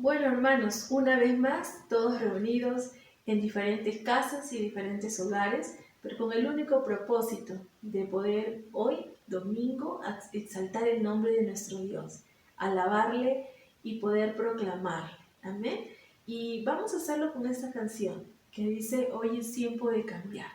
Bueno, hermanos, una vez más, todos reunidos en diferentes casas y diferentes hogares, pero con el único propósito de poder hoy, domingo, exaltar el nombre de nuestro Dios, alabarle y poder proclamarle. Amén. Y vamos a hacerlo con esta canción que dice: hoy es tiempo de cambiar.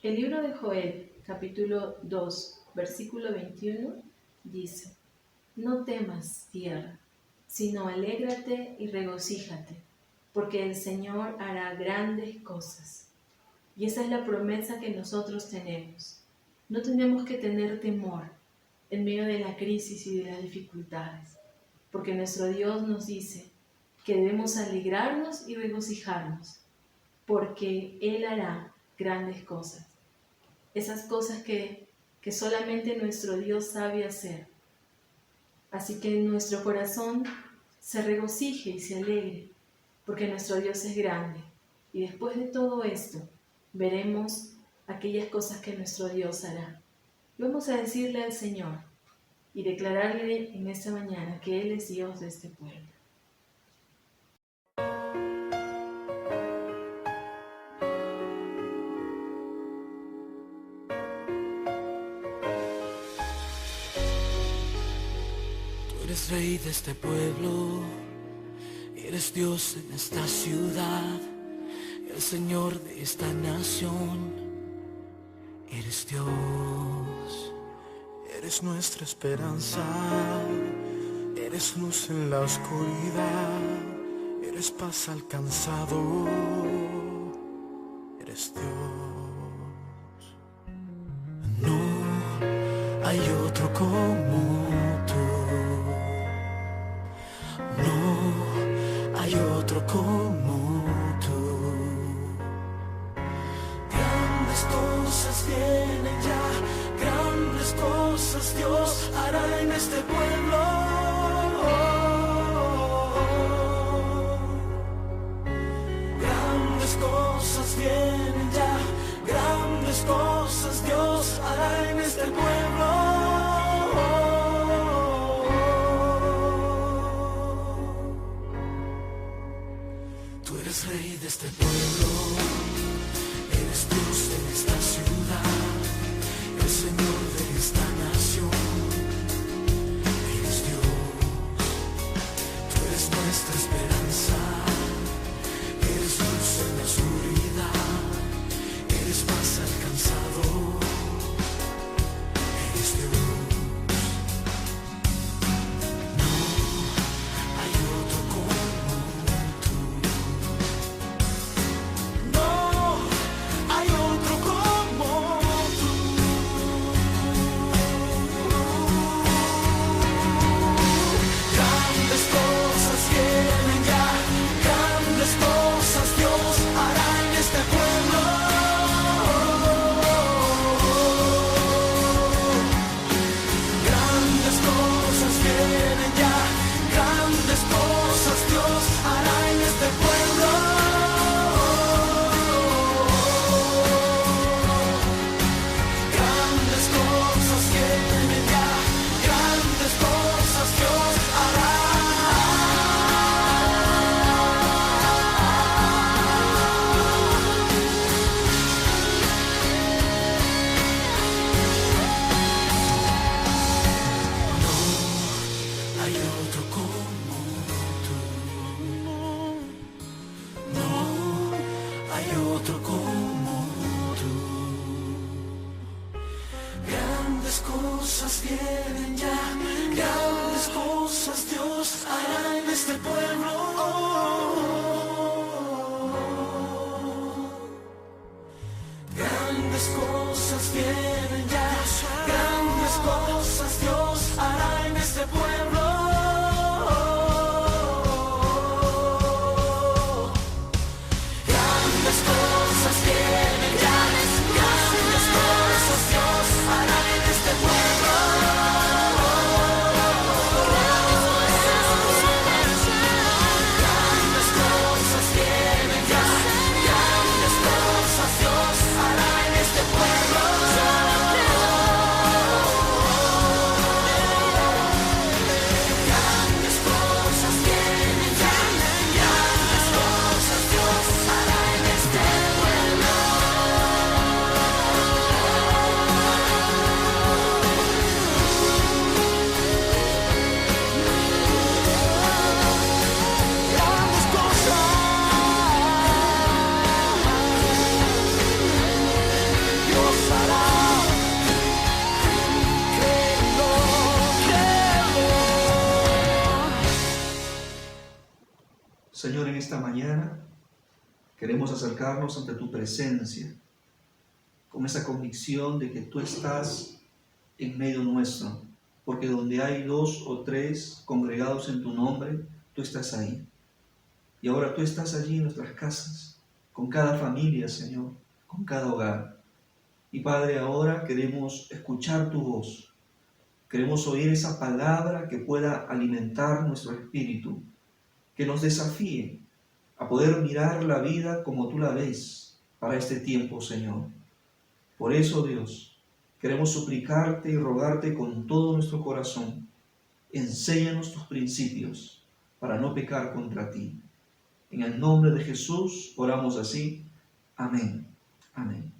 El libro de Joel, capítulo 2, versículo 21, dice: no temas, tierra, sino alégrate y regocíjate, porque el Señor hará grandes cosas. Y esa es la promesa que nosotros tenemos. No tenemos que tener temor en medio de la crisis y de las dificultades, porque nuestro Dios nos dice que debemos alegrarnos y regocijarnos, porque Él hará grandes cosas. Esas cosas que solamente nuestro Dios sabe hacer. Así que en nuestro corazón se regocije y se alegre, porque nuestro Dios es grande. Y después de todo esto, veremos aquellas cosas que nuestro Dios hará. Vamos a decirle al Señor y declararle en esta mañana que Él es Dios de este pueblo. Tú eres rey de este pueblo, eres Dios en esta ciudad, el Señor de esta nación, eres Dios. Eres nuestra esperanza, eres luz en la oscuridad, eres paz al cansado, eres Dios. No hay otro como tú, no hay otro como tú. Grandes cosas vienen ya, grandes cosas Dios hará en este pueblo. Grandes cosas vienen ya, grandes cosas Dios hará en este pueblo. Tú eres rey de este pueblo, eres Dios en esta ciudad, el Señor de esta nación, eres Dios. Tú eres nuestra esperanza, eres luz en la oscuridad, eres paz al cansado, eres Dios. No hay otro como tú, no hay otro como tú. Grandes cosas vienen ya, grandes cosas Dios hará en este pueblo. Grandes cosas vienen ya, grandes cosas Dios hará en este pueblo. Grandes cosas vienen ya, grandes cosas Dios hará. No hay otro como tú, no hay otro como tú. Grandes cosas vienen ya, grandes cosas Dios hará en este pueblo. Grandes cosas vienen ya, grandes cosas Dios hará en este pueblo. Grandes cosas vienen ya, grandes cosas Dios hará en este pueblo. Grandes cosas vienen ya, grandes cosas Dios hará en este pueblo. Grandes cosas vienen ya, grandes cosas Dios hará en este pueblo. Grandes cosas Dios hará. Créelo, créelo. Señor, en esta mañana queremos acercarnos ante tu presencia con esa convicción de que tú estás en medio nuestro, porque donde hay 2 o 3 congregados en tu nombre, tú estás ahí. Y ahora tú estás allí en nuestras casas, con cada familia, Señor, con cada hogar. Y Padre, ahora queremos escuchar tu voz, queremos oír esa palabra que pueda alimentar nuestro espíritu, que nos desafíe a poder mirar la vida como tú la ves para este tiempo, Señor. Por eso, Dios, queremos suplicarte y rogarte con todo nuestro corazón. Enséñanos tus principios para no pecar contra ti. En el nombre de Jesús oramos así. Amén. Amén.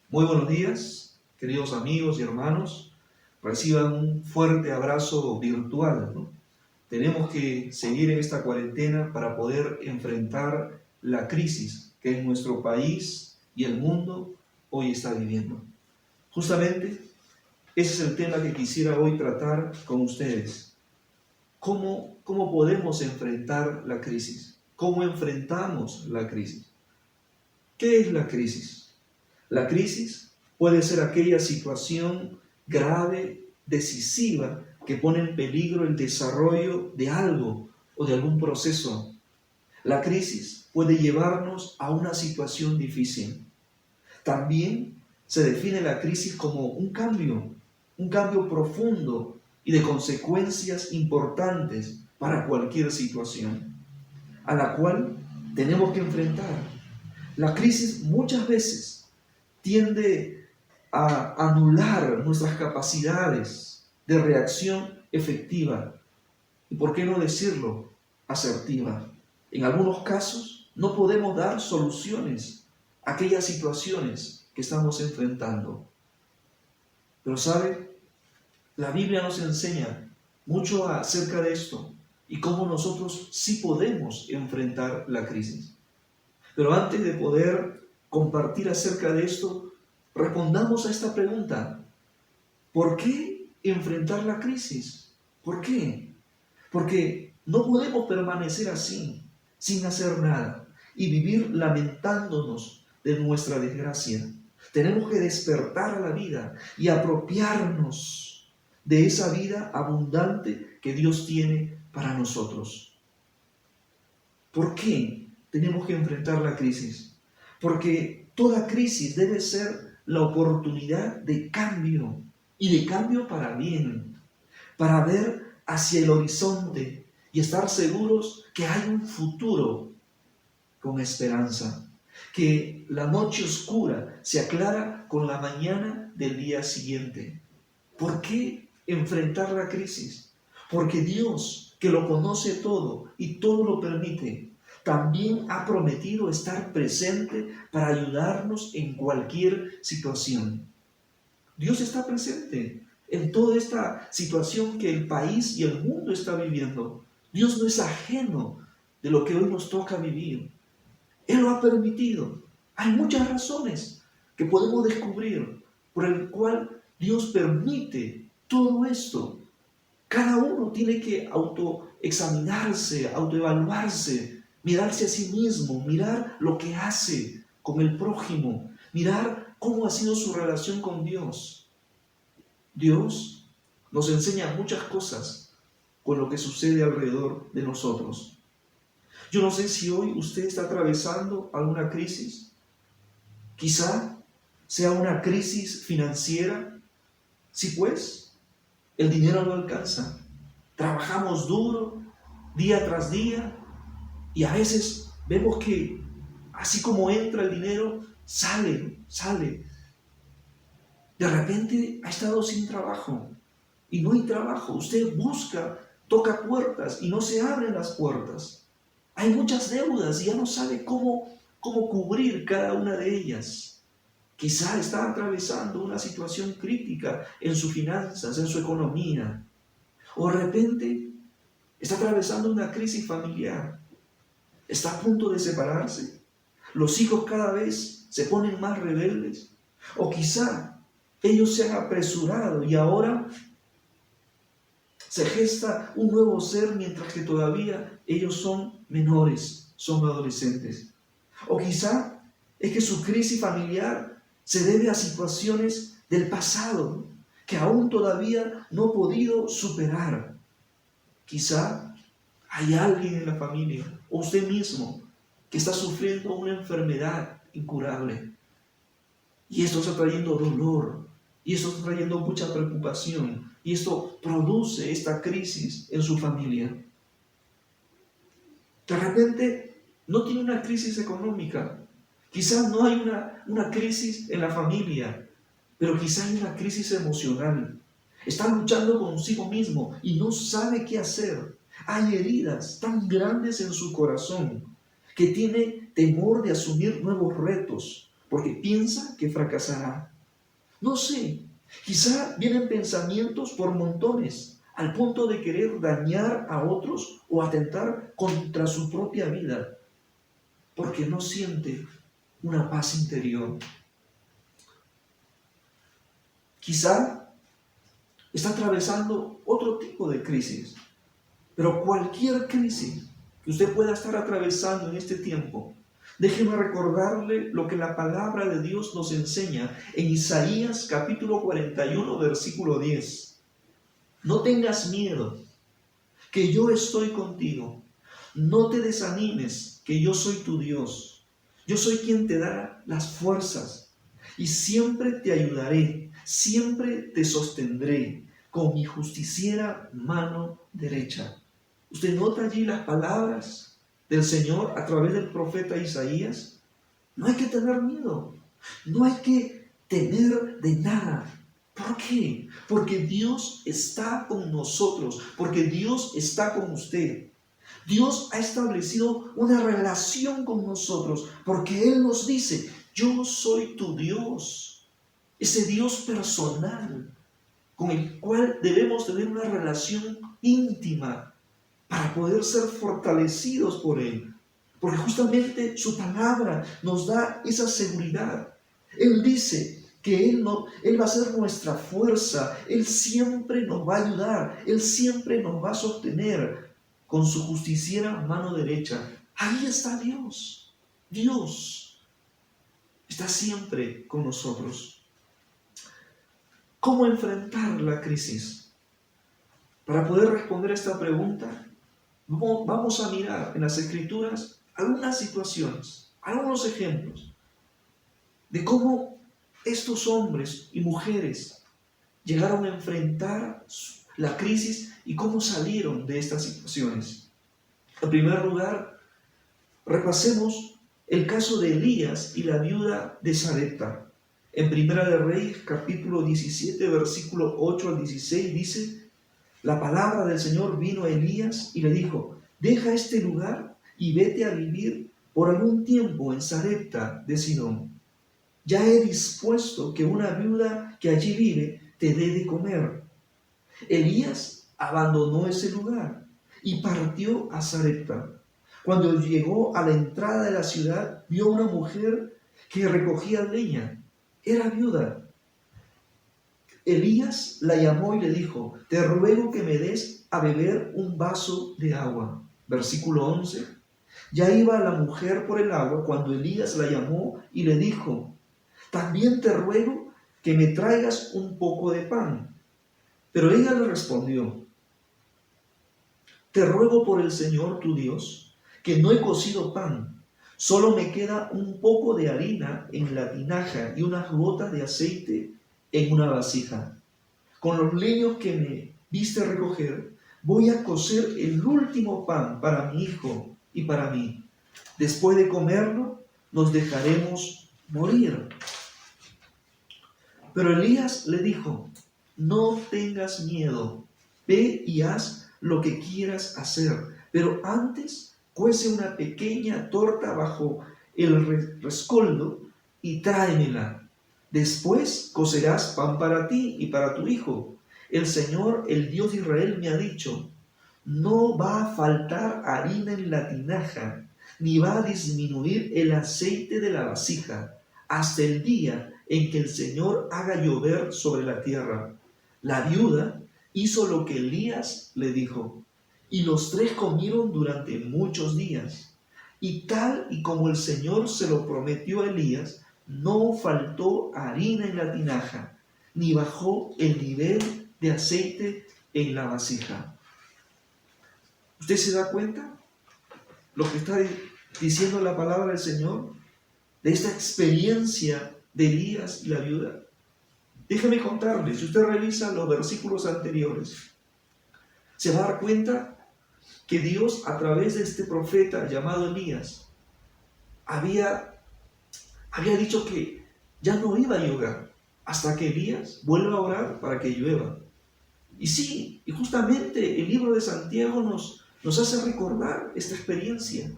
Muy buenos días, queridos amigos y hermanos. Reciban un fuerte abrazo virtual, ¿no? Tenemos que seguir en esta cuarentena para poder enfrentar la crisis que en nuestro país y el mundo hoy está viviendo. Justamente, ese es el tema que quisiera hoy tratar con ustedes. ¿Cómo podemos enfrentar la crisis? ¿Cómo enfrentamos la crisis? ¿Qué es la crisis? La crisis puede ser aquella situación grave, decisiva, que pone en peligro el desarrollo de algo o de algún proceso. La crisis puede llevarnos a una situación difícil. También se define la crisis como un cambio profundo y de consecuencias importantes para cualquier situación, a la cual tenemos que enfrentar. La crisis muchas veces tiende a anular nuestras capacidades de reacción efectiva y, por qué no decirlo, asertiva. En algunos casos no podemos dar soluciones a aquellas situaciones que estamos enfrentando. Pero ¿sabe? La Biblia nos enseña mucho acerca de esto y cómo nosotros sí podemos enfrentar la crisis. Pero antes de poder compartir acerca de esto, respondamos a esta pregunta: ¿por qué enfrentar la crisis? ¿Por qué? Porque no podemos permanecer así, sin hacer nada, y vivir lamentándonos de nuestra desgracia. Tenemos que despertar a la vida y apropiarnos de esa vida abundante que Dios tiene para nosotros. ¿Por qué tenemos que enfrentar la crisis? Porque toda crisis debe ser la oportunidad de cambio, y de cambio para bien, para ver hacia el horizonte y estar seguros que hay un futuro con esperanza, que la noche oscura se aclara con la mañana del día siguiente. ¿Por qué enfrentar la crisis? Porque Dios, que lo conoce todo y todo lo permite, también ha prometido estar presente para ayudarnos en cualquier situación. Dios está presente en toda esta situación que el país y el mundo está viviendo. Dios no es ajeno de lo que hoy nos toca vivir. Él lo ha permitido. Hay muchas razones que podemos descubrir por el cual Dios permite todo esto. Cada uno tiene que autoexaminarse, autoevaluarse, mirarse a sí mismo, mirar lo que hace con el prójimo, mirar cómo ha sido su relación con Dios. Dios nos enseña muchas cosas con lo que sucede alrededor de nosotros. Yo no sé si hoy usted está atravesando alguna crisis. Quizá sea una crisis financiera. Sí, pues, el dinero no alcanza. Trabajamos duro, día tras día, y a veces vemos que así como entra el dinero, sale. De repente ha estado sin trabajo y no hay trabajo. Usted busca, toca puertas y no se abren las puertas. Hay muchas deudas y ya no sabe cómo cubrir cada una de ellas. Quizá está atravesando una situación crítica en sus finanzas, en su economía. O de repente está atravesando una crisis familiar. Está a punto de separarse. Los hijos cada vez se ponen más rebeldes. O quizá ellos se han apresurado y ahora se gesta un nuevo ser mientras que todavía ellos son menores, son adolescentes. O quizá es que su crisis familiar se debe a situaciones del pasado que aún todavía no ha podido superar. Quizá hay alguien en la familia o usted mismo que está sufriendo una enfermedad incurable. Y esto está trayendo dolor, y esto está trayendo mucha preocupación, y esto produce esta crisis en su familia. De repente no tiene una crisis económica, quizás no hay una crisis en la familia, pero quizás hay una crisis emocional. Está luchando consigo mismo y no sabe qué hacer. Hay heridas tan grandes en su corazón que tiene temor de asumir nuevos retos porque piensa que fracasará. No sé, quizá vienen pensamientos por montones al punto de querer dañar a otros o atentar contra su propia vida porque no siente una paz interior. Quizá está atravesando otro tipo de crisis, pero cualquier crisis que usted pueda estar atravesando en este tiempo, déjeme recordarle lo que la palabra de Dios nos enseña en Isaías capítulo 41, versículo 10. No tengas miedo, que yo estoy contigo. No te desanimes, que yo soy tu Dios. Yo soy quien te da las fuerzas y siempre te ayudaré, siempre te sostendré con mi justiciera mano derecha. ¿Usted nota allí las palabras del Señor a través del profeta Isaías? No hay que tener miedo, no hay que temer de nada. ¿Por qué? Porque Dios está con nosotros, porque Dios está con usted. Dios ha establecido una relación con nosotros, porque Él nos dice, yo soy tu Dios, ese Dios personal, con el cual debemos tener una relación íntima para poder ser fortalecidos por Él. Porque justamente su palabra nos da esa seguridad. Él dice que Él va a ser nuestra fuerza, Él siempre nos va a ayudar, Él siempre nos va a sostener con su justiciera mano derecha. Ahí está Dios. Dios está siempre con nosotros. ¿Cómo enfrentar la crisis? Para poder responder a esta pregunta, vamos a mirar en las Escrituras algunas situaciones, algunos ejemplos de cómo estos hombres y mujeres llegaron a enfrentar la crisis y cómo salieron de estas situaciones. En primer lugar, repasemos el caso de Elías y la viuda de Sarepta. En Primera de Reyes, capítulo 17, versículo 8 al 16, dice: la palabra del Señor vino a Elías y le dijo: deja este lugar y vete a vivir por algún tiempo en Sarepta de Sidón. Ya he dispuesto que una viuda que allí vive te dé de comer. Elías abandonó ese lugar y partió a Sarepta. Cuando llegó a la entrada de la ciudad, vio una mujer que recogía leña. Era viuda. Elías la llamó y le dijo: te ruego que me des a beber un vaso de agua. Versículo 11. Ya iba la mujer por el agua cuando Elías la llamó y le dijo: también te ruego que me traigas un poco de pan. Pero ella le respondió: te ruego por el Señor tu Dios, que no he cocido pan, solo me queda un poco de harina en la tinaja y unas gotas de aceite en una vasija. Con los leños que me viste recoger, voy a cocer el último pan para mi hijo y para mí. Después de comerlo, nos dejaremos morir. Pero Elías le dijo: no tengas miedo, ve y haz lo que quieras hacer, pero antes cuece una pequeña torta bajo el rescoldo y tráemela. Después cocerás pan para ti y para tu hijo. El Señor, el Dios de Israel, me ha dicho: no va a faltar harina en la tinaja, ni va a disminuir el aceite de la vasija, hasta el día en que el Señor haga llover sobre la tierra. La viuda hizo lo que Elías le dijo, y los tres comieron durante muchos días. Y tal y como el Señor se lo prometió a Elías, no faltó harina en la tinaja, ni bajó el nivel de aceite en la vasija. ¿Usted se da cuenta lo que está diciendo la palabra del Señor de esta experiencia de Elías y la viuda? Déjeme contarle, si usted revisa los versículos anteriores, se va a dar cuenta que Dios, a través de este profeta llamado Elías, había dicho que ya no iba a llover hasta que Elías vuelva a orar para que llueva. Y sí, y justamente el libro de Santiago nos hace recordar esta experiencia.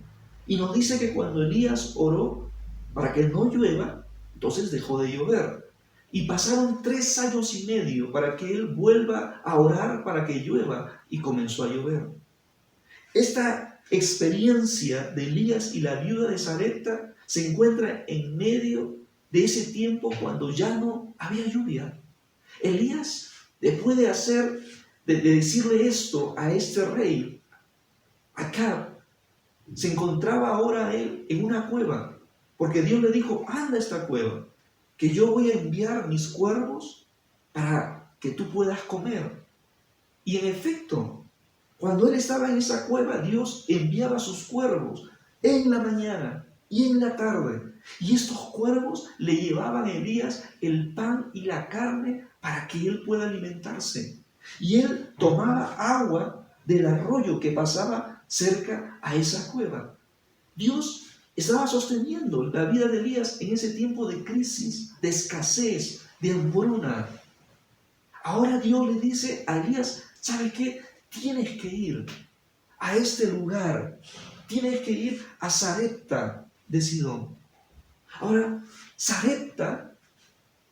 Y nos dice que cuando Elías oró para que no llueva, entonces dejó de llover. Y pasaron 3 años y medio para que él vuelva a orar para que llueva, y comenzó a llover. Esta experiencia de Elías y la viuda de Sarepta se encuentra en medio de ese tiempo cuando ya no había lluvia. Elías, después de decirle esto a este rey, Acab, se encontraba ahora él en una cueva, porque Dios le dijo: anda a esta cueva, que yo voy a enviar mis cuervos para que tú puedas comer. Y en efecto, cuando él estaba en esa cueva, Dios enviaba sus cuervos en la mañana y en la tarde. Y estos cuervos le llevaban a Elías el pan y la carne para que él pueda alimentarse. Y él tomaba agua del arroyo que pasaba cerca a esa cueva. Dios estaba sosteniendo la vida de Elías en ese tiempo de crisis, de escasez, de hambruna. Ahora Dios le dice a Elías: ¿sabe qué? Tienes que ir a este lugar, tienes que ir a Sarepta de Sidón. Ahora, Sarepta,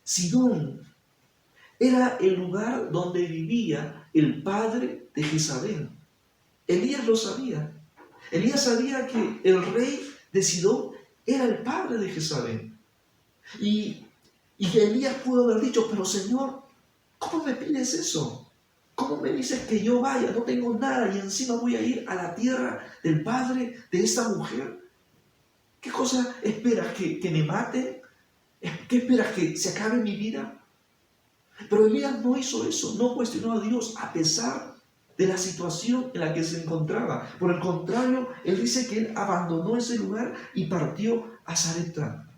Sidón, era el lugar donde vivía el padre de Jezabel. Elías lo sabía. Elías sabía que el rey de Sidón era el padre de Jezabel. Y Elías pudo haber dicho: pero Señor, ¿cómo me pides eso? ¿Cómo me dices que yo vaya? No tengo nada y encima voy a ir a la tierra del padre de esta mujer. ¿Qué cosa esperas? ¿Que me maten? ¿Qué esperas? ¿Que se acabe mi vida? Pero Elías no hizo eso, no cuestionó a Dios a pesar de la situación en la que se encontraba. Por el contrario, él dice que él abandonó ese lugar y partió a Sarepta.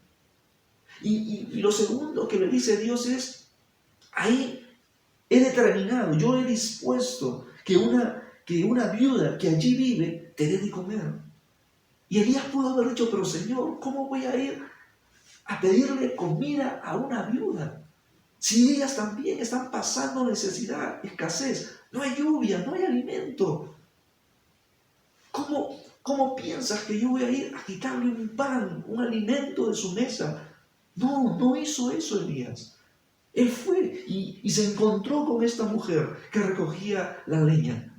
Y lo segundo que le dice Dios es: ahí he determinado, yo he dispuesto que una viuda que allí vive te dé de comer. Y Elías pudo haber dicho: pero Señor, ¿cómo voy a ir a pedirle comida a una viuda? Si ellas también están pasando necesidad, escasez, no hay lluvia, no hay alimento. ¿Cómo piensas que yo voy a ir a quitarle un pan, un alimento de su mesa? No hizo eso Elías. Él fue y se encontró con esta mujer que recogía la leña.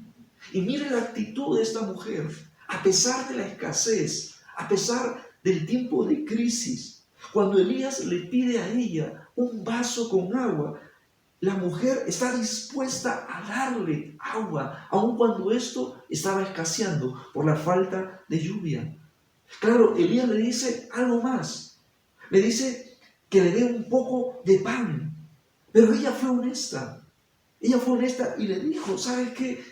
Y mire la actitud de esta mujer. A pesar de la escasez, a pesar del tiempo de crisis, cuando Elías le pide a ella un vaso con agua, la mujer está dispuesta a darle agua, aun cuando esto estaba escaseando por la falta de lluvia. Claro, Elías le dice algo más. Le dice que le dé un poco de pan. Pero ella fue honesta. Ella fue honesta y le dijo: ¿sabes qué?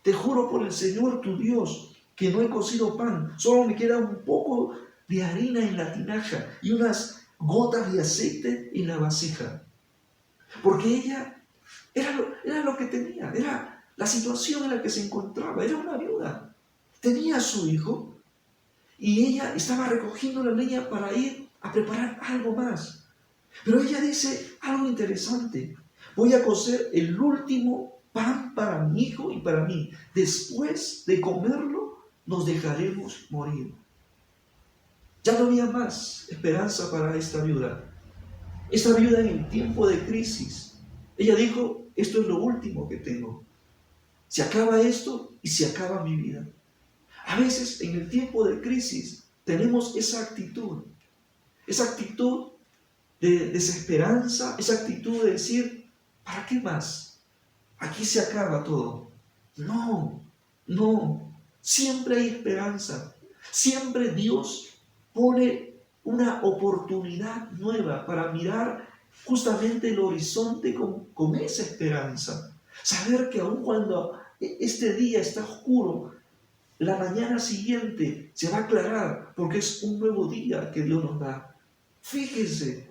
Te juro por el Señor tu Dios que no he cocido pan. Solo me queda un poco de harina en la tinaja y unas gotas de aceite en la vasija. Porque ella era lo que tenía, era la situación en la que se encontraba. Era una viuda. Tenía a su hijo y ella estaba recogiendo la leña para ir a preparar algo más. Pero ella dice algo interesante: voy a cocer el último pan para mi hijo y para mí. Después de comerlo, nos dejaremos morir. Ya no había más esperanza para esta viuda. Esta viuda en el tiempo de crisis, ella dijo: esto es lo último que tengo. Se acaba esto y se acaba mi vida. A veces en el tiempo de crisis tenemos esa actitud de desesperanza, esa actitud de decir: ¿para qué más? Aquí se acaba todo. No. Siempre hay esperanza. Siempre Dios pone una oportunidad nueva para mirar justamente el horizonte con esa esperanza. Saber que aun cuando este día está oscuro, la mañana siguiente se va a aclarar porque es un nuevo día que Dios nos da. Fíjense,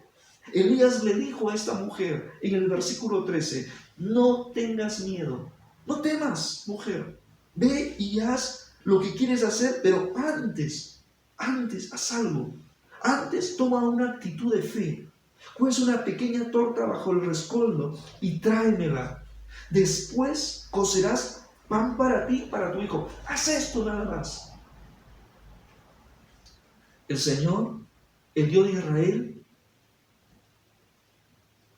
Elías le dijo a esta mujer en el versículo 13: no tengas miedo, no temas, mujer, Ve y haz lo que quieres hacer, pero antes, haz algo. Antes toma una actitud de fe. Cueza una pequeña torta bajo el rescoldo y tráemela. Después cocerás pan para ti y para tu hijo. Haz esto nada más. El Señor, el Dios de Israel,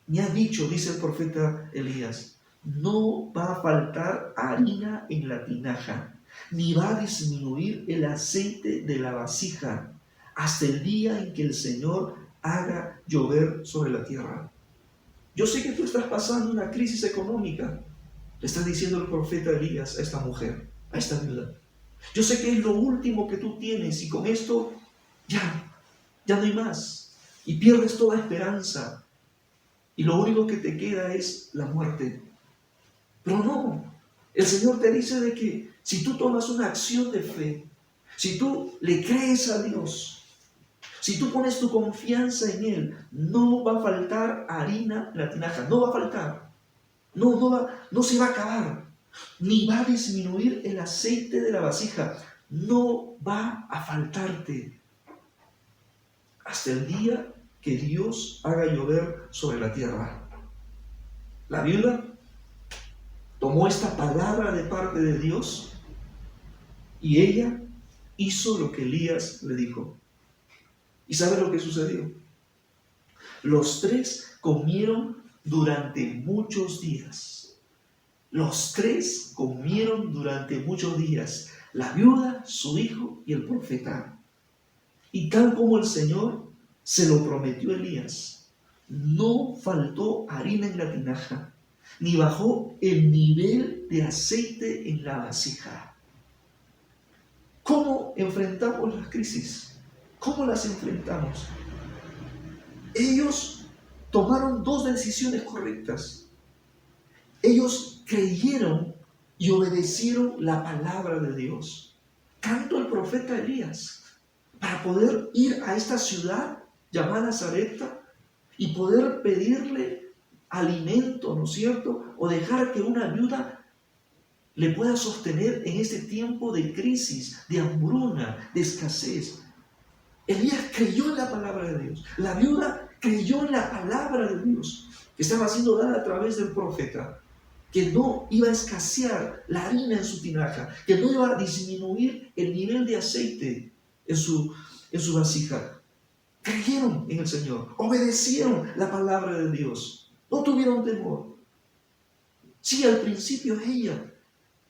me ha dicho, dice el profeta Elías, no va a faltar harina en la tinaja, ni va a disminuir el aceite de la vasija, hasta el día en que el Señor haga llover sobre la tierra. Yo sé que tú estás pasando una crisis económica, le está diciendo el profeta Elías a esta mujer, a esta viuda. Yo sé que es lo último que tú tienes y con esto ya no hay más. Y pierdes toda esperanza. Y lo único que te queda es la muerte. Pero no, el Señor te dice de que si tú tomas una acción de fe, si tú le crees a Dios, si tú pones tu confianza en Él, no va a faltar harina en la tinaja, no va a faltar. No se va a acabar, ni va a disminuir el aceite de la vasija, no va a faltarte hasta el día que Dios haga llover sobre la tierra. La viuda tomó esta palabra de parte de Dios y ella hizo lo que Elías le dijo. ¿Y sabe lo que sucedió? Los tres comieron durante muchos días. Los tres comieron durante muchos días. La viuda, su hijo y el profeta. Y tal como el Señor se lo prometió a Elías, no faltó harina en la tinaja, ni bajó el nivel de aceite en la vasija. ¿Cómo enfrentamos las crisis? ¿Cómo las enfrentamos? Ellos tomaron dos decisiones correctas. Ellos creyeron y obedecieron la palabra de Dios. Tanto el profeta Elías, para poder ir a esta ciudad llamada Sarepta y poder pedirle alimento, ¿no es cierto? O dejar que una viuda le pueda sostener en este tiempo de crisis, de hambruna, de escasez. Elías creyó en la palabra de Dios. La viuda creyó en la palabra de Dios que estaba siendo dada a través del profeta, que no iba a escasear la harina en su tinaja, que no iba a disminuir el nivel de aceite en su vasija. Creyeron en el Señor, obedecieron la palabra de Dios, no tuvieron temor. Sí, al principio ella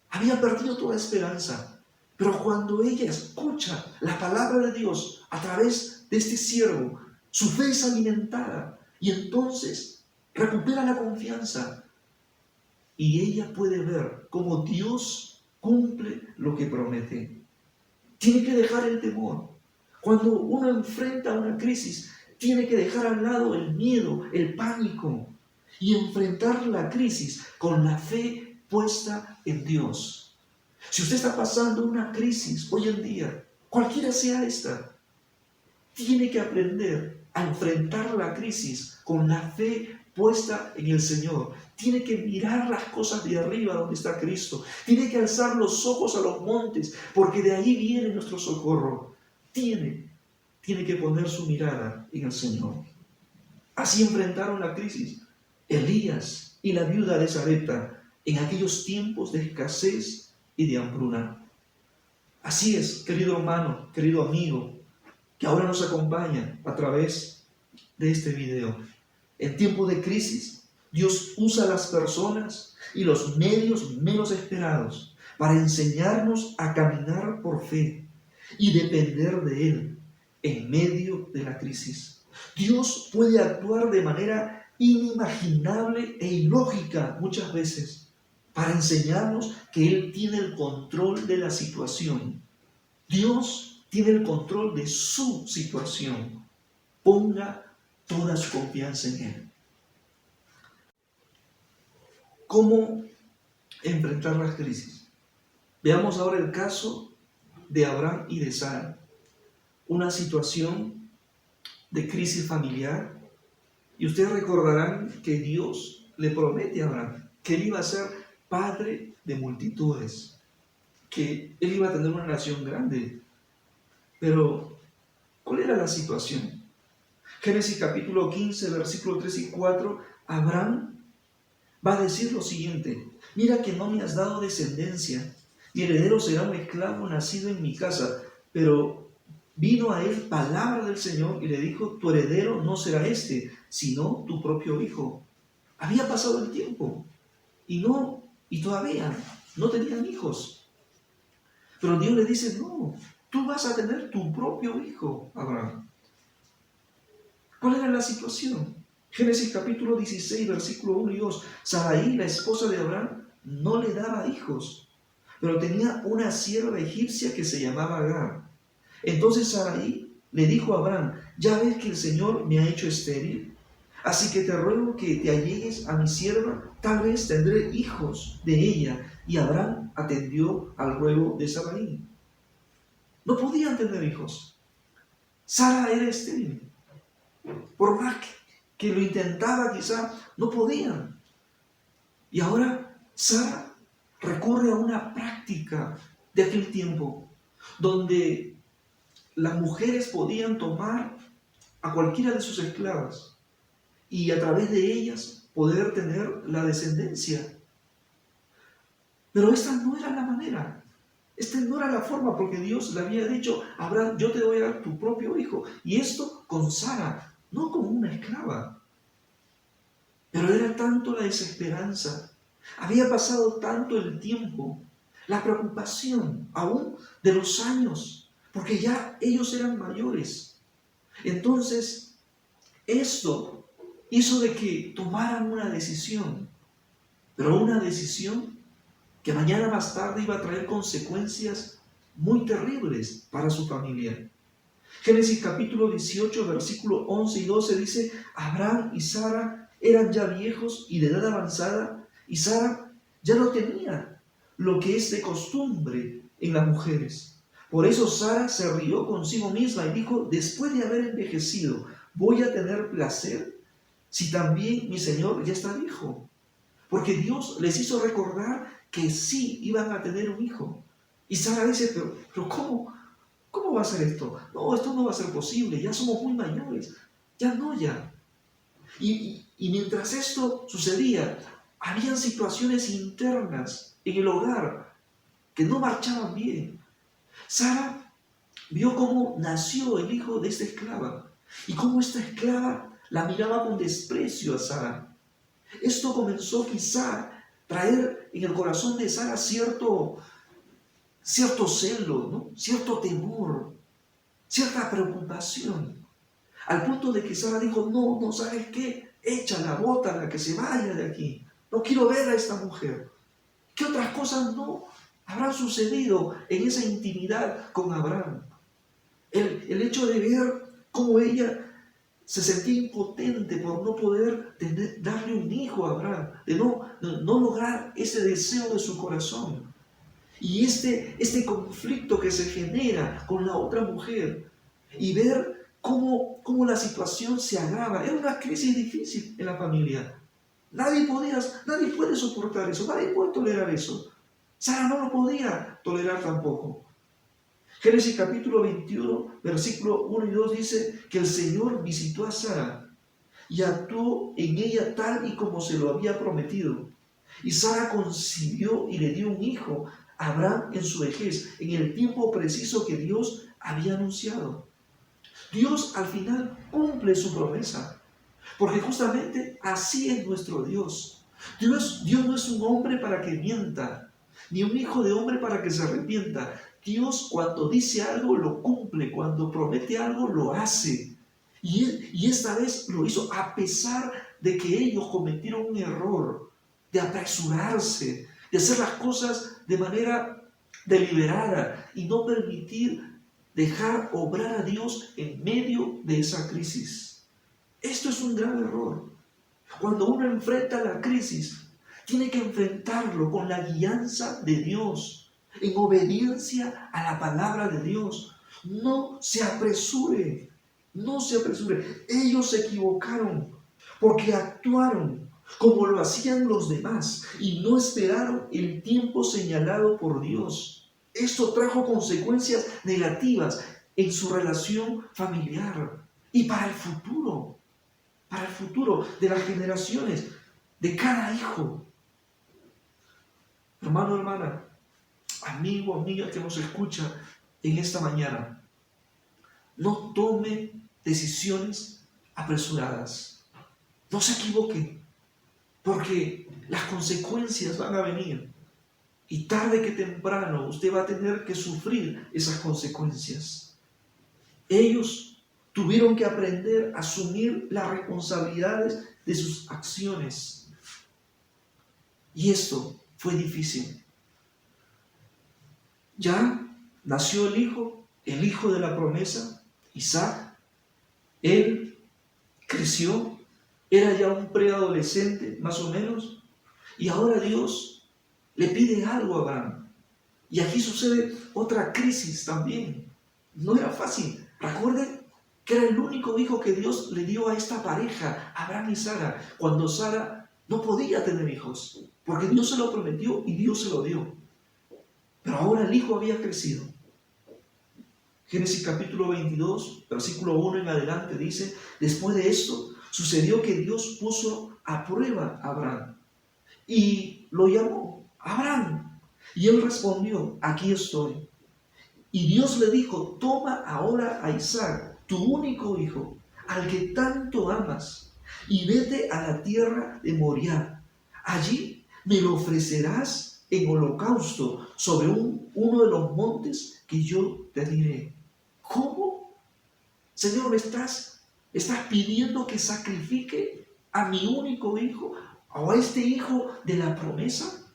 había perdido toda esperanza, pero cuando ella escucha la palabra de Dios a través de este siervo, su fe es alimentada y entonces recupera la confianza y ella puede ver cómo Dios cumple lo que promete. Tiene que dejar el temor. Cuando uno enfrenta una crisis, tiene que dejar al lado el miedo, el pánico y enfrentar la crisis con la fe puesta en Dios. Si usted está pasando una crisis hoy en día, cualquiera sea esta, tiene que aprender a enfrentar la crisis con la fe puesta en el Señor. Tiene que mirar las cosas de arriba donde está Cristo. Tiene que alzar los ojos a los montes, porque de ahí viene nuestro socorro. Tiene que poner su mirada en el Señor. Así enfrentaron la crisis Elías y la viuda de Sarepta en aquellos tiempos de escasez y de hambruna. Así es, querido hermano, querido amigo, que ahora nos acompaña a través de este video. En tiempos de crisis, Dios usa las personas y los medios menos esperados para enseñarnos a caminar por fe y depender de Él en medio de la crisis. Dios puede actuar de manera inimaginable e ilógica muchas veces para enseñarnos que Él tiene el control de la situación. Dios tiene el control de su situación. Ponga toda su confianza en Él. ¿Cómo enfrentar las crisis? Veamos ahora el caso de Abraham y de Sara. Una situación de crisis familiar. Y ustedes recordarán que Dios le promete a Abraham que él iba a ser padre de multitudes. que él iba a tener una nación grande. Pero, ¿cuál era la situación? Génesis capítulo 15, versículos 3 y 4, Abraham va a decir lo siguiente: mira que no me has dado descendencia, y heredero será un esclavo nacido en mi casa. Pero vino a él palabra del Señor y le dijo: tu heredero no será este, sino tu propio hijo. Había pasado el tiempo y todavía no tenían hijos. Pero Dios le dice: no, tú vas a tener tu propio hijo, Abraham. ¿Cuál era la situación? Génesis capítulo 16, versículo 1 y 2. Sarai, la esposa de Abraham, no le daba hijos, pero tenía una sierva egipcia que se llamaba Agar. Entonces Sarai le dijo a Abraham: ya ves que el Señor me ha hecho estéril, así que te ruego que te allegues a mi sierva, tal vez tendré hijos de ella. Y Abraham atendió al ruego de Sarai. No podían tener hijos. Sara era estéril. Por más que lo intentaba, quizá no podían. Y ahora Sara recurre a una práctica de aquel tiempo, donde las mujeres podían tomar a cualquiera de sus esclavas y a través de ellas poder tener la descendencia. Pero esta no era la manera, esta no era la forma, porque Dios le había dicho: Abraham, yo te voy a dar tu propio hijo. Y esto con Sara, no como una esclava. Pero era tanto la desesperanza, había pasado tanto el tiempo, la preocupación aún de los años, porque ya ellos eran mayores. Entonces, esto hizo de que tomaran una decisión, pero una decisión que mañana más tarde iba a traer consecuencias muy terribles para su familia. Génesis capítulo 18, versículo 11 y 12 dice: Abraham y Sara eran ya viejos y de edad avanzada, y Sara ya no tenía lo que es de costumbre en las mujeres. Por eso Sara se rió consigo misma y dijo: después de haber envejecido, ¿voy a tener placer si también mi Señor ya está viejo? Porque Dios les hizo recordar que sí iban a tener un hijo. Y Sara dice: pero ¿cómo va a ser esto? No, esto no va a ser posible, ya somos muy mayores, ya. Y mientras esto sucedía, habían situaciones internas en el hogar que no marchaban bien. Sara vio cómo nació el hijo de esta esclava y cómo esta esclava la miraba con desprecio a Sara. Esto comenzó quizá a traer en el corazón de Sara cierto celo, ¿no? Cierto temor, cierta preocupación, al punto de que Sara dijo: no, ¿sabes qué? Échala, bótala, que se vaya de aquí. No quiero ver a esta mujer. ¿Qué otras cosas no habrán sucedido en esa intimidad con Abraham? El hecho de ver cómo ella se sentía impotente por no poder darle un hijo a Abraham, de no lograr ese deseo de su corazón. Y este conflicto que se genera con la otra mujer, y ver cómo la situación se agrava. Era una crisis difícil en la familia. Nadie puede soportar eso, nadie puede tolerar eso. Sara no lo podía tolerar tampoco. Génesis capítulo 21, versículo 1 y 2 dice que el Señor visitó a Sara y actuó en ella tal y como se lo había prometido. Y Sara concibió y le dio un hijo a Abraham en su vejez, en el tiempo preciso que Dios había anunciado. Dios al final cumple su promesa, porque justamente así es nuestro Dios. Dios no es un hombre para que mienta, ni un hijo de hombre para que se arrepienta. Dios, cuando dice algo, lo cumple, cuando promete algo, lo hace. Y esta vez lo hizo a pesar de que ellos cometieron un error, de apresurarse, de hacer las cosas de manera deliberada y no dejar obrar a Dios en medio de esa crisis. Esto es un grave error. Cuando uno enfrenta la crisis, tiene que enfrentarlo con la guianza de Dios, en obediencia a la palabra de Dios. No se apresure. Ellos se equivocaron porque actuaron como lo hacían los demás y no esperaron el tiempo señalado por Dios. Esto trajo consecuencias negativas en su relación familiar y para el futuro de las generaciones, de cada hijo. Hermano, hermana, amigo, amiga que nos escucha en esta mañana, no tome decisiones apresuradas. No se equivoque, porque las consecuencias van a venir. Y tarde que temprano usted va a tener que sufrir esas consecuencias. Ellos tuvieron que aprender a asumir las responsabilidades de sus acciones. Y esto fue difícil. Ya nació el hijo de la promesa, Isaac. Él creció, era ya un preadolescente, más o menos, y ahora Dios le pide algo a Abraham. Y aquí sucede otra crisis también. No era fácil. Recuerden que era el único hijo que Dios le dio a esta pareja, Abraham y Sara, cuando Sara no podía tener hijos, porque Dios se lo prometió y Dios se lo dio. Pero ahora el hijo había crecido. Génesis capítulo 22, versículo 1 en adelante dice: después de esto, sucedió que Dios puso a prueba a Abraham y lo llamó: Abraham. Y él respondió: aquí estoy. Y Dios le dijo: toma ahora a Isaac, tu único hijo, al que tanto amas, y vete a la tierra de Moriah. Allí me lo ofrecerás en holocausto sobre uno de los montes que yo te diré. ¿Cómo? Señor, ¿me estás pidiendo que sacrifique a mi único hijo o a este hijo de la promesa?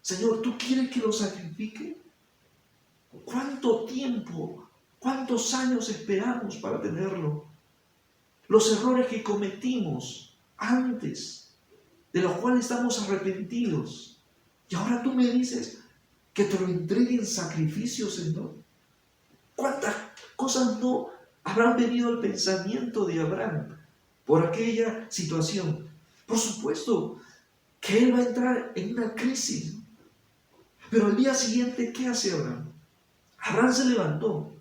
Señor, ¿tú quieres que lo sacrifique? ¿Cuánto tiempo, cuántos años esperamos para tenerlo? Los errores que cometimos antes, de los cuales estamos arrepentidos. Y ahora tú me dices que te lo entregue en sacrificio, Señor. ¿Cuántas cosas no habrán venido al pensamiento de Abraham por aquella situación? Por supuesto que él va a entrar en una crisis. Pero al día siguiente, ¿qué hace Abraham? Abraham se levantó,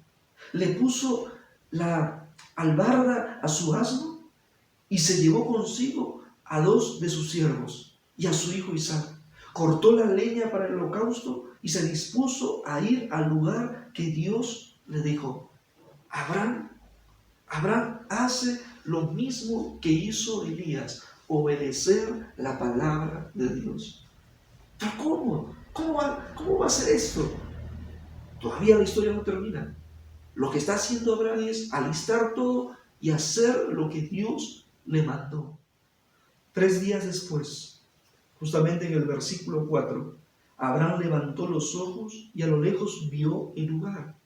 le puso la albarda a su asno y se llevó consigo a 2 de sus siervos y a su hijo Isaac. Cortó la leña para el holocausto y se dispuso a ir al lugar que Dios le dijo. Abraham hace lo mismo que hizo Elías: obedecer la palabra de Dios. ¿Pero cómo? ¿Cómo va a ser esto? Todavía la historia no termina. Lo que está haciendo Abraham es alistar todo y hacer lo que Dios le mandó. 3 días después, justamente en el versículo 4, Abraham levantó los ojos y a lo lejos vio el lugar.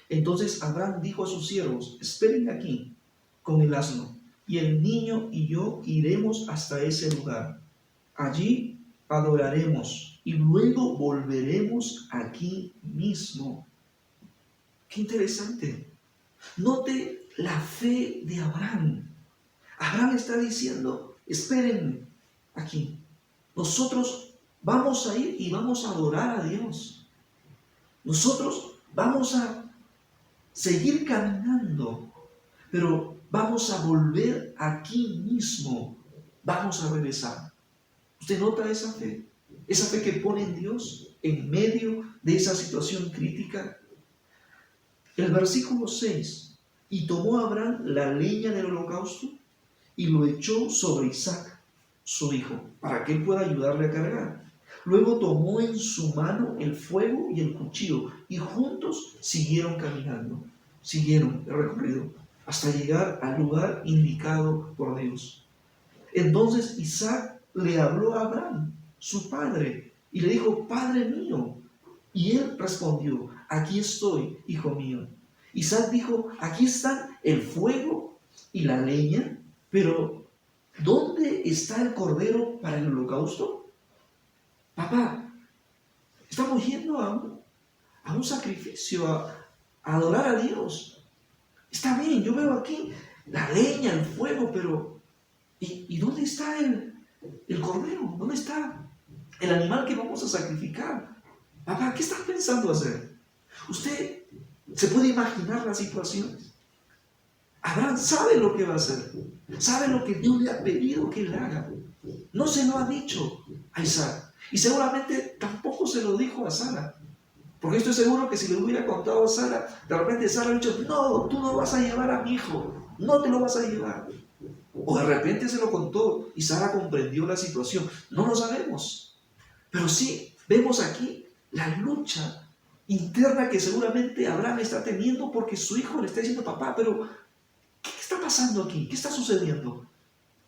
Entonces Abraham dijo a sus siervos: esperen aquí con el asno, y el niño y yo iremos hasta ese lugar. Allí adoraremos y luego volveremos aquí mismo. Qué interesante. Note la fe de Abraham. Abraham está diciendo: esperen aquí. Nosotros vamos a ir y vamos a adorar a Dios. Nosotros vamos a seguir caminando, pero vamos a volver aquí mismo. Vamos a regresar. ¿Usted nota esa fe? Esa fe que pone en Dios en medio de esa situación crítica. El versículo 6: y tomó Abraham la leña del holocausto y lo echó sobre Isaac, su hijo, para que él pueda ayudarle a cargar. Luego tomó en su mano el fuego y el cuchillo, y juntos siguieron caminando. Siguieron el recorrido hasta llegar al lugar indicado por Dios. Entonces Isaac le habló a Abraham, su padre, y le dijo: Padre mío. Y él respondió: aquí estoy, hijo mío. Isaac dijo: aquí están el fuego y la leña, pero ¿dónde está el cordero para el holocausto? Papá, estamos yendo a un sacrificio, a adorar a Dios. Está bien, yo veo aquí la leña, el fuego, pero ¿y dónde está el cordero? ¿Dónde está el animal que vamos a sacrificar? papá, ¿qué estás pensando hacer? Usted se puede imaginar la situación. Abraham sabe lo que va a hacer, sabe lo que Dios le ha pedido que él haga. No se lo ha dicho a Isaac y seguramente tampoco se lo dijo a Sara. Porque estoy seguro que si le hubiera contado a Sara, de repente Sara ha dicho, no, tú no vas a llevar a mi hijo, no te lo vas a llevar. O de repente se lo contó y Sara comprendió la situación. No lo sabemos. Pero sí vemos aquí la lucha interna que seguramente Abraham está teniendo porque su hijo le está diciendo, papá, pero ¿qué está pasando aquí? ¿Qué está sucediendo?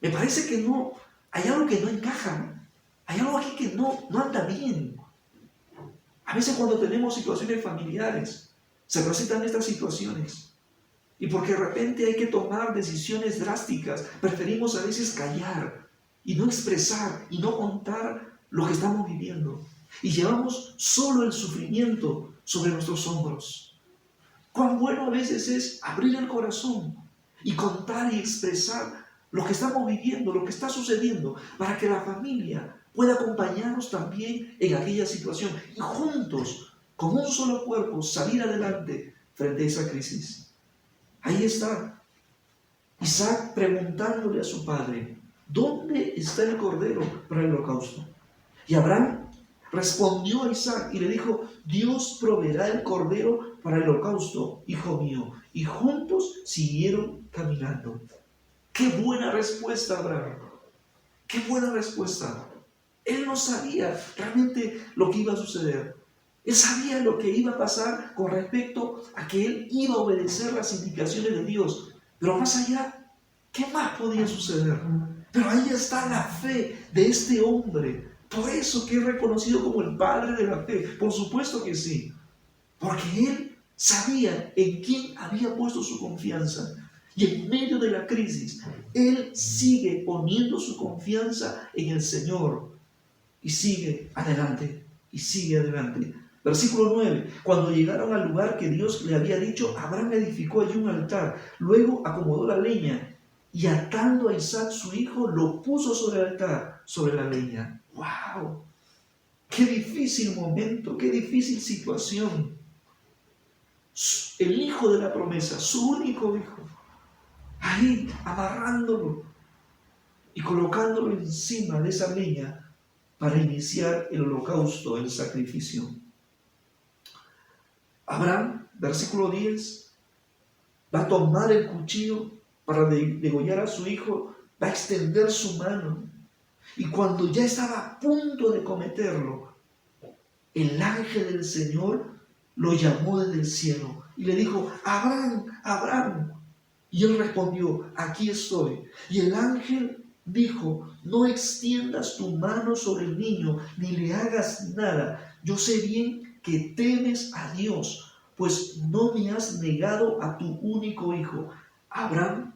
Me parece que no, hay algo que no encaja. Hay algo aquí que no anda bien. A veces cuando tenemos situaciones familiares, se presentan estas situaciones. Y porque de repente hay que tomar decisiones drásticas, preferimos a veces callar y no expresar y no contar lo que estamos viviendo. Y llevamos solo el sufrimiento sobre nuestros hombros. Cuán bueno a veces es abrir el corazón y contar y expresar lo que estamos viviendo, lo que está sucediendo, para que la familia pueda acompañarnos también en aquella situación y juntos, con un solo cuerpo, salir adelante frente a esa crisis. Ahí está Isaac preguntándole a su padre, ¿dónde está el cordero para el holocausto? Y Abraham respondió a Isaac y le dijo, Dios proveerá el cordero para el holocausto, hijo mío. Y juntos siguieron caminando. ¡Qué buena respuesta, Abraham! ¡Qué buena respuesta! Él no sabía realmente lo que iba a suceder. Él sabía lo que iba a pasar con respecto a que él iba a obedecer las indicaciones de Dios. Pero más allá, ¿qué más podía suceder? Pero ahí está la fe de este hombre. Por eso que es reconocido como el padre de la fe. Por supuesto que sí. Porque él sabía en quién había puesto su confianza. Y en medio de la crisis, él sigue poniendo su confianza en el Señor. Y sigue adelante. Y sigue adelante. Versículo 9. Cuando llegaron al lugar que Dios le había dicho, Abraham edificó allí un altar. Luego acomodó la leña. Y atando a Isaac su hijo, lo puso sobre el altar, sobre la leña. ¡Wow! ¡Qué difícil momento! ¡Qué difícil situación! El hijo de la promesa, su único hijo, ahí amarrándolo y colocándolo encima de esa leña para iniciar el holocausto, el sacrificio. Abraham, versículo 10, va a tomar el cuchillo para degollar a su hijo, va a extender su mano. Y cuando ya estaba a punto de cometerlo, el ángel del Señor lo llamó desde el cielo y le dijo, Abraham, Abraham. Y él respondió, aquí estoy. Y el ángel dijo, no extiendas tu mano sobre el niño, ni le hagas nada. Yo sé bien que temes a Dios, pues no me has negado a tu único hijo. Abraham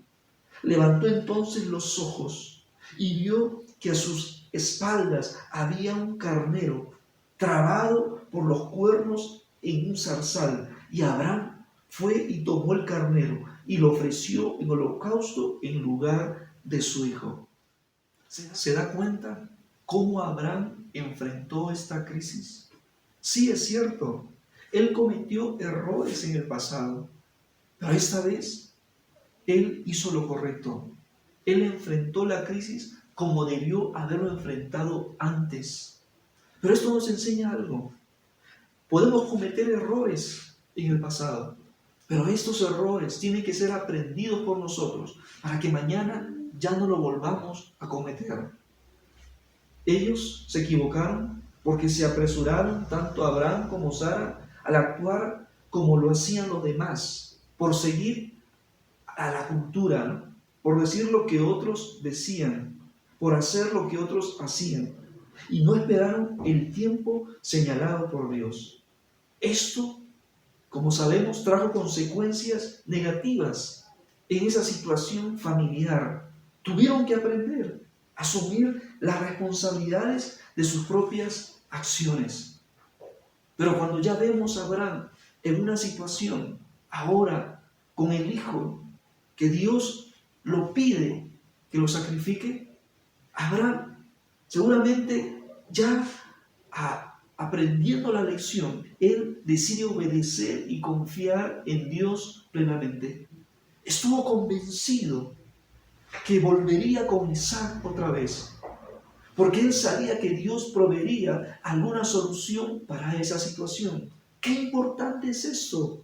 levantó entonces los ojos y vio que a sus espaldas había un carnero trabado por los cuernos en un zarzal. Y Abraham fue y tomó el carnero y lo ofreció en holocausto en lugar de su hijo. ¿Se da cuenta cómo Abraham enfrentó esta crisis? Sí, es cierto, él cometió errores en el pasado, pero esta vez él hizo lo correcto. Él enfrentó la crisis como debió haberlo enfrentado antes. Pero esto nos enseña algo. Podemos cometer errores en el pasado, pero estos errores tienen que ser aprendidos por nosotros para que mañana ya no lo volvamos a cometer. Ellos se equivocaron porque se apresuraron, tanto Abraham como Sara, al actuar como lo hacían los demás, por seguir a la cultura, ¿no? Por decir lo que otros decían, por hacer lo que otros hacían, y no esperaron el tiempo señalado por Dios. Esto, como sabemos, trajo consecuencias negativas en esa situación familiar. Tuvieron que aprender a asumir las responsabilidades de sus propias acciones. Pero cuando ya vemos a Abraham en una situación, ahora con el hijo, que Dios lo pide que lo sacrifique, Abraham seguramente ya aprendiendo la lección, él decide obedecer y confiar en Dios plenamente. Estuvo convencido que volvería con Isaac otra vez, porque él sabía que Dios proveería alguna solución para esa situación. Qué importante es esto,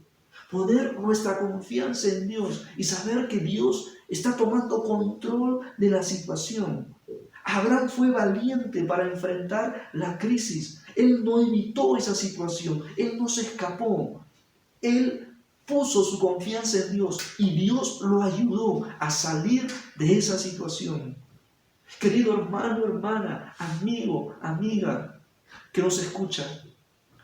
poner nuestra confianza en Dios y saber que Dios está tomando control de la situación. Abraham fue valiente para enfrentar la crisis. Él no evitó esa situación, él no se escapó. Él puso su confianza en Dios y Dios lo ayudó a salir de esa situación. Querido hermano, hermana, amigo, amiga que nos escucha,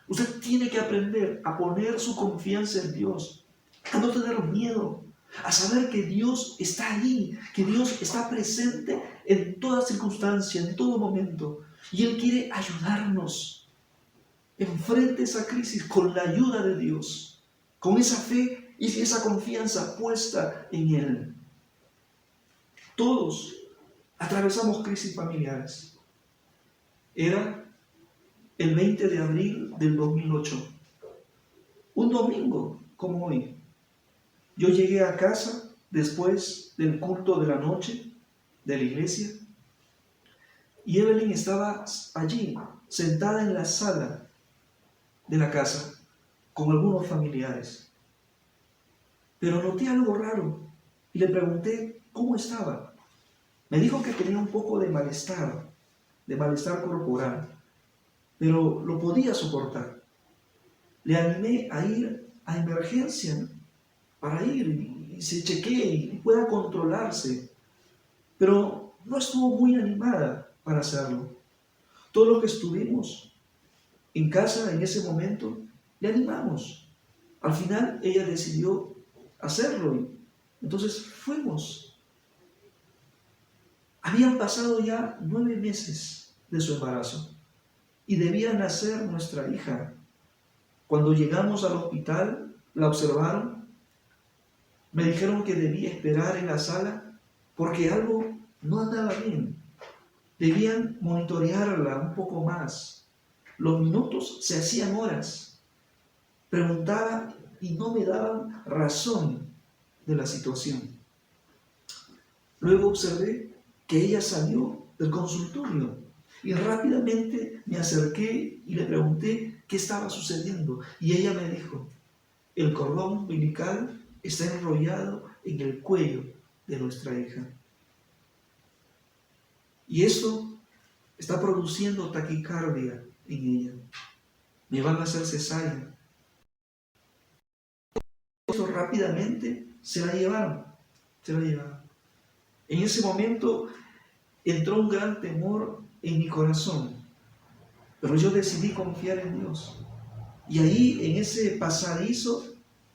usted tiene que aprender a poner su confianza en Dios, a no tener miedo, a saber que Dios está ahí, que Dios está presente en toda circunstancia, en todo momento, y Él quiere ayudarnos. Enfrente esa crisis con la ayuda de Dios, con esa fe y esa confianza puesta en Él. Todos atravesamos crisis familiares. Era el 20 de abril del 2008, un domingo como hoy. Yo llegué a casa después del culto de la noche de la iglesia y Evelyn estaba allí, sentada en la sala de la casa con algunos familiares. Pero noté algo raro y le pregunté cómo estaba. Me dijo que tenía un poco de malestar corporal, pero lo podía soportar. Le animé a ir a emergencia, para ir y se chequee y pueda controlarse, pero no estuvo muy animada para hacerlo. Todos los que estuvimos en casa en ese momento, le animamos. Al final ella decidió hacerlo y entonces fuimos. Habían pasado ya 9 meses de su embarazo y debía nacer nuestra hija. Cuando llegamos al hospital, la observaron. Me dijeron que debía esperar en la sala porque algo no andaba bien. Debían monitorearla un poco más. Los minutos se hacían horas. Preguntaba y no me daban razón de la situación. Luego observé que ella salió del consultorio y rápidamente me acerqué y le pregunté qué estaba sucediendo. Y ella me dijo, el cordón umbilical está enrollado en el cuello de nuestra hija. Y esto está produciendo taquicardia en ella. Me van a hacer cesárea. Esto rápidamente se la llevaron. En ese momento entró un gran temor en mi corazón, pero yo decidí confiar en Dios. Y ahí, en ese pasadizo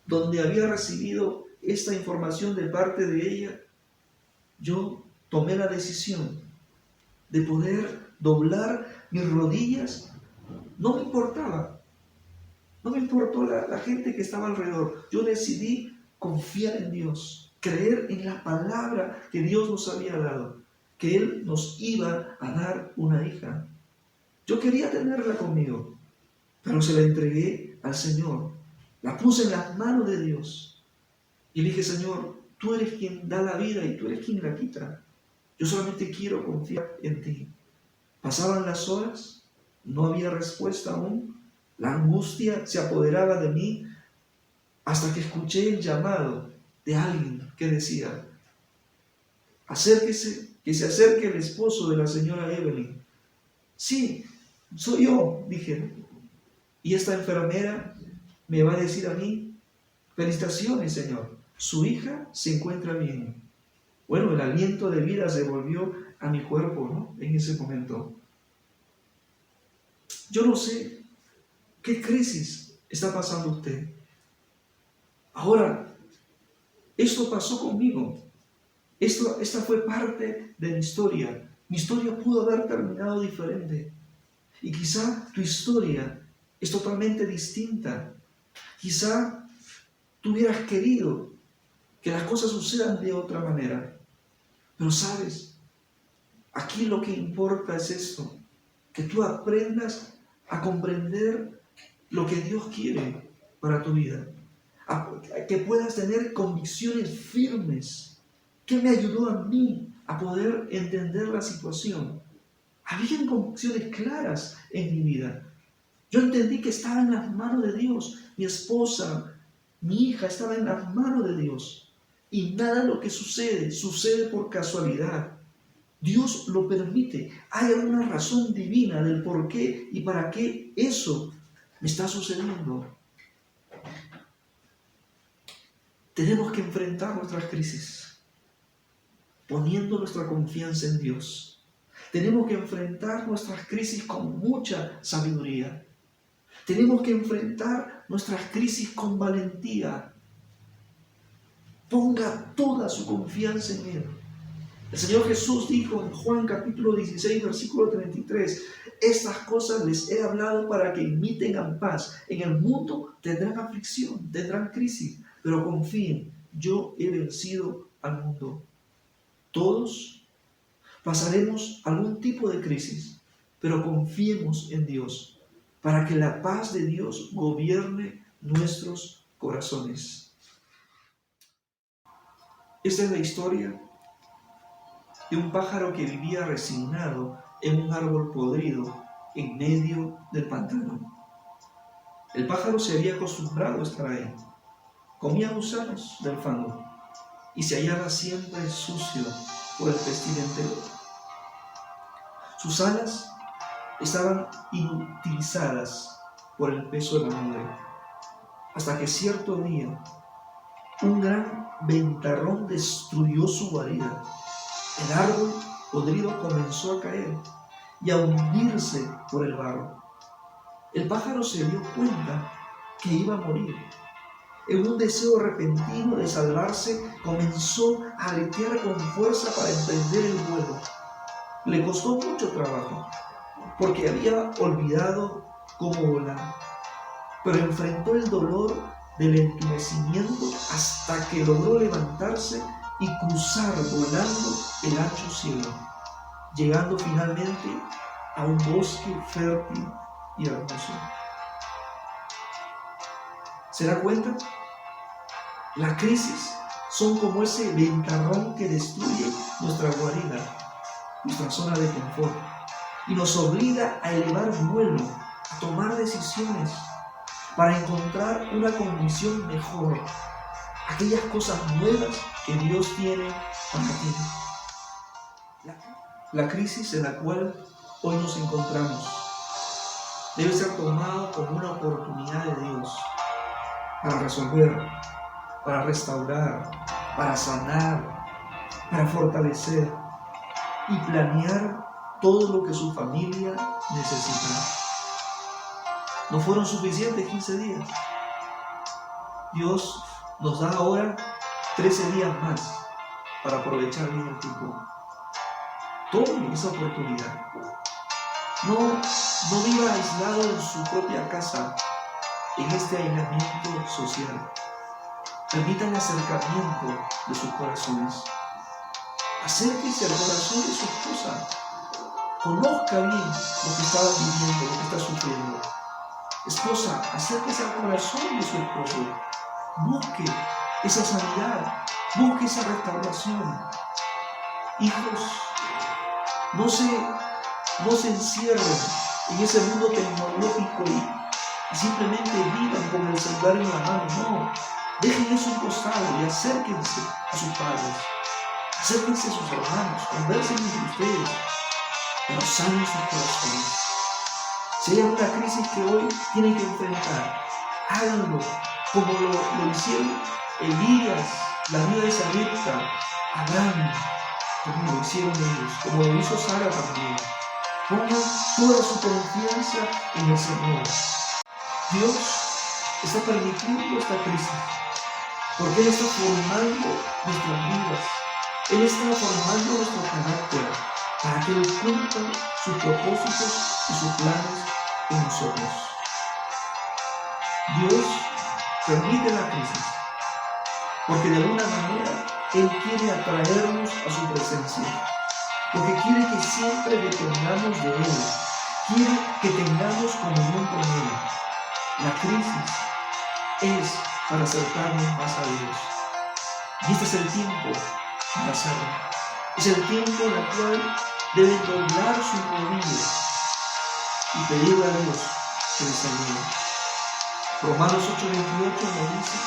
donde había recibido esta información de parte de ella, yo tomé la decisión de poder doblar mis rodillas. No me importaba, no me importó la gente que estaba alrededor. Yo decidí confiar en Dios, creer en la palabra que Dios nos había dado, que Él nos iba a dar una hija. Yo quería tenerla conmigo, pero se la entregué al Señor. La puse en las manos de Dios. Y le dije, Señor, tú eres quien da la vida y tú eres quien la quita. Yo solamente quiero confiar en ti. Pasaban las horas, no había respuesta aún. La angustia se apoderaba de mí hasta que escuché el llamado de alguien que decía, acérquese, que se acerque el esposo de la señora Evelyn. Sí, soy yo, dije. Y esta enfermera me va a decir a mí, felicitaciones, señor, su hija se encuentra bien. Bueno, el aliento de vida se volvió a mi cuerpo, ¿no? En ese momento. Yo no sé qué crisis está pasando usted. Ahora, esto pasó conmigo. Esta fue parte de mi historia. Mi historia pudo haber terminado diferente. Y quizá tu historia es totalmente distinta. Quizá tú hubieras querido que las cosas sucedan de otra manera. Pero sabes, aquí lo que importa es esto, que tú aprendas a comprender lo que Dios quiere para tu vida, a que puedas tener convicciones firmes. ¿Qué me ayudó a mí a poder entender la situación? Habían convicciones claras en mi vida. Yo entendí que estaba en las manos de Dios. Mi esposa, mi hija estaba en las manos de Dios. Y nada de lo que sucede por casualidad. Dios lo permite. Hay alguna razón divina del por qué y para qué eso me está sucediendo. Tenemos que enfrentar nuestras crisis poniendo nuestra confianza en Dios. Tenemos que enfrentar nuestras crisis con mucha sabiduría. Tenemos que enfrentar nuestras crisis con valentía. Ponga toda su confianza en Él. El Señor Jesús dijo en Juan capítulo 16, versículo 33, estas cosas les he hablado para que en mí tengan paz. En el mundo tendrán aflicción, tendrán crisis, pero confíen, yo he vencido al mundo. Todos pasaremos algún tipo de crisis, pero confiemos en Dios, para que la paz de Dios gobierne nuestros corazones. Esta es la historia de un pájaro que vivía resignado en un árbol podrido en medio del pantano. El pájaro se había acostumbrado a estar ahí. Comía gusanos del fango y se hallaba siempre sucio por el pestilente. Sus alas estaban inutilizadas por el peso de la nube, hasta que cierto día un gran ventarrón destruyó su guarida. El árbol podrido comenzó a caer y a hundirse por el barro. El pájaro se dio cuenta que iba a morir. En un deseo repentino de salvarse, comenzó a aletear con fuerza para emprender el vuelo. Le costó mucho trabajo, porque había olvidado cómo volar, pero enfrentó el dolor del entumecimiento hasta que logró levantarse y cruzar volando el ancho cielo, llegando finalmente a un bosque fértil y hermoso. ¿Se da cuenta? Las crisis son como ese ventarrón que destruye nuestra guarida, nuestra zona de confort, y nos obliga a elevar vuelo, a tomar decisiones para encontrar una condición mejor, aquellas cosas nuevas que Dios tiene para ti. La crisis en la cual hoy nos encontramos debe ser tomada como una oportunidad de Dios para resolver, para restaurar, para sanar, para fortalecer y planear todo lo que su familia necesita. No fueron suficientes 15 días. Dios nos da ahora 13 días más para aprovechar bien el tiempo. Tome esa oportunidad. No viva aislado en su propia casa, en este aislamiento social. Permita el acercamiento de sus corazones. Acérquese al corazón de su esposa. Conozca bien lo que está viviendo, lo que está sufriendo. Esposa, acérquese al corazón de su esposo. Busque esa sanidad, busque esa restauración. Hijos, no se encierren en ese mundo tecnológico y simplemente vivan con el celular en la mano. No, dejen eso a un costado y acérquense a sus padres, acérquense a sus hermanos, conversen entre ustedes, pero sanen sus corazones. Si hay alguna crisis que hoy tienen que enfrentar, háganlo como lo hicieron Elías, la vida de Sarepta, Abraham, como lo hicieron ellos, como lo hizo Sara también. Pongan toda su confianza en el Señor. Dios está permitiendo esta crisis porque Él está formando nuestras vidas. Él está formando nuestro carácter para que Él cumpla sus propósitos y sus planes en nosotros. Dios permite la crisis porque de alguna manera Él quiere atraernos a su presencia, porque quiere que siempre dependamos de Él, quiere que tengamos comunión con Él. La crisis es para acercarnos más a Dios. Y este es el tiempo para hacerlo. Es el tiempo en el cual deben doblar sus rodillas y pedirle a Dios que les ayude. Romanos 8:28 nos dice: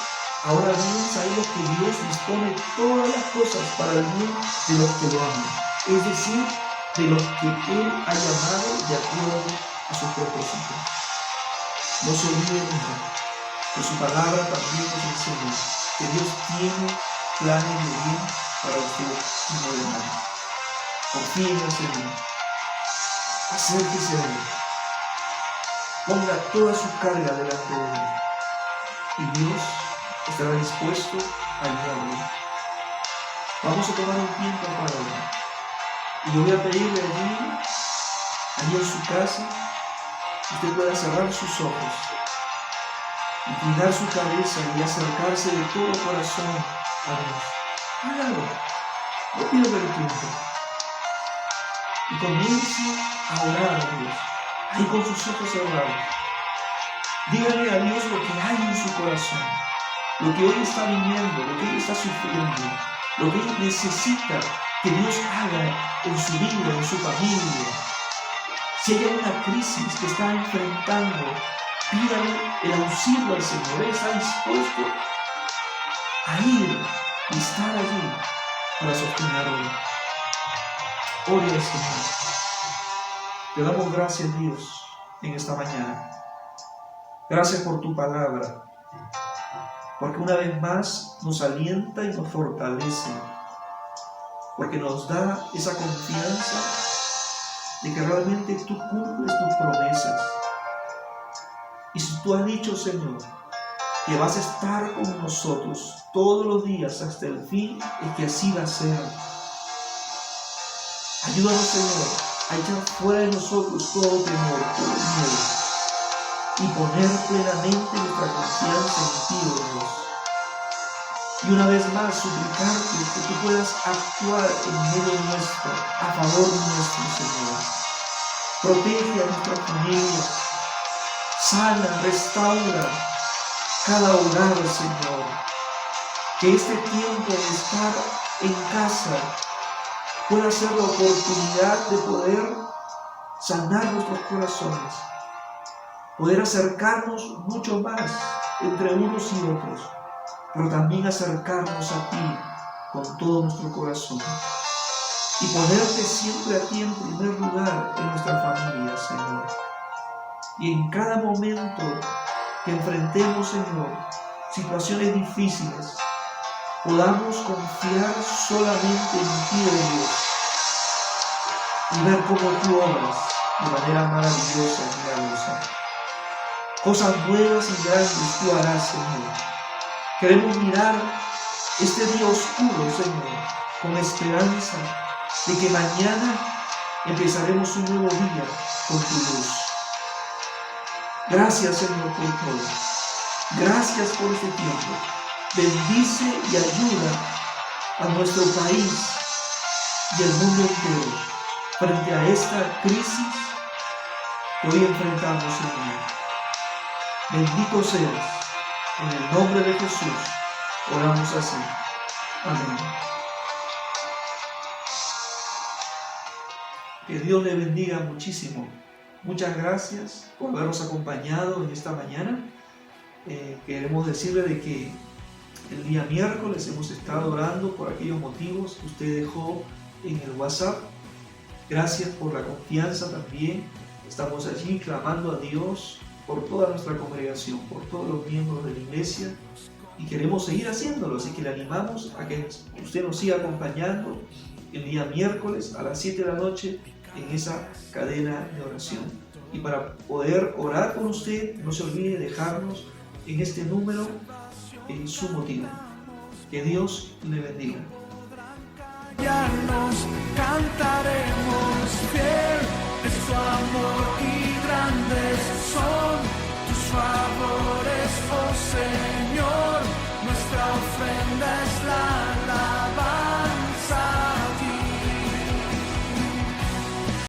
ahora bien sabemos que Dios dispone todas las cosas para el bien de los que lo aman, es decir, de los que Él ha llamado de acuerdo a sus propósitos. No se olvide nunca que su palabra también nos enseña que Dios tiene planes de bien para usted y no de mal. Confíe en el Señor. Acérquese a Él. Ponga toda su carga delante de Él. Y Dios estará dispuesto a ayudarle. Vamos a tomar un tiempo para orar. Y yo voy a pedirle allí en su casa, que usted pueda cerrar sus ojos, inclinar su cabeza y acercarse de todo corazón a Dios. Hágalo, no pierda el tiempo. Y comience a orar a Dios, ahí con sus ojos cerrados. Dígale a Dios lo que hay en su corazón, lo que hoy está viviendo, lo que hoy está sufriendo, lo que hoy necesita que Dios haga en su vida, en su familia. Si hay una crisis que está enfrentando, pídale el auxilio al Señor. Él está dispuesto a ir y estar allí para sostenerlo. Ore al Señor. Te damos gracias, Dios, en esta mañana. Gracias por tu palabra, porque una vez más nos alienta y nos fortalece, porque nos da esa confianza de que realmente tú cumples tus promesas. Y si tú has dicho, Señor, que vas a estar con nosotros todos los días hasta el fin, es que así va a ser. Ayúdanos, Señor, a echar fuera de nosotros todo temor, todo miedo, y poner plenamente nuestra confianza en ti, oh Dios. Y una vez más suplicarte que tú puedas actuar en medio nuestro, a favor nuestro, Señor. Protege a nuestra familia, sana, restaura cada hogar, Señor. Que este tiempo de estar en casa pueda ser la oportunidad de poder sanar nuestros corazones, poder acercarnos mucho más entre unos y otros, pero también acercarnos a ti con todo nuestro corazón y ponerte siempre a ti en primer lugar en nuestra familia, Señor. Y en cada momento que enfrentemos, Señor, situaciones difíciles, podamos confiar solamente en ti, oh Dios, y ver cómo tú obras de manera maravillosa y milagrosa. Cosas nuevas y grandes tú harás, Señor. Queremos mirar este día oscuro, Señor, con esperanza de que mañana empezaremos un nuevo día con tu luz. Gracias, Señor, por todo. Gracias por este tiempo. Bendice y ayuda a nuestro país y el mundo entero frente a esta crisis que hoy enfrentamos, Señor. Bendito seas. En el nombre de Jesús oramos así. Amén. Que Dios le bendiga muchísimo. Muchas gracias por habernos acompañado en esta mañana. Queremos decirle de que el día miércoles hemos estado orando por aquellos motivos que usted dejó en el WhatsApp. Gracias por la confianza también. Estamos allí clamando a Dios por toda nuestra congregación, por todos los miembros de la iglesia, y queremos seguir haciéndolo, así que le animamos a que usted nos siga acompañando el día miércoles a las 7 de la noche en esa cadena de oración. Y para poder orar con usted, no se olvide dejarnos en este número en su motivo. Que Dios le bendiga.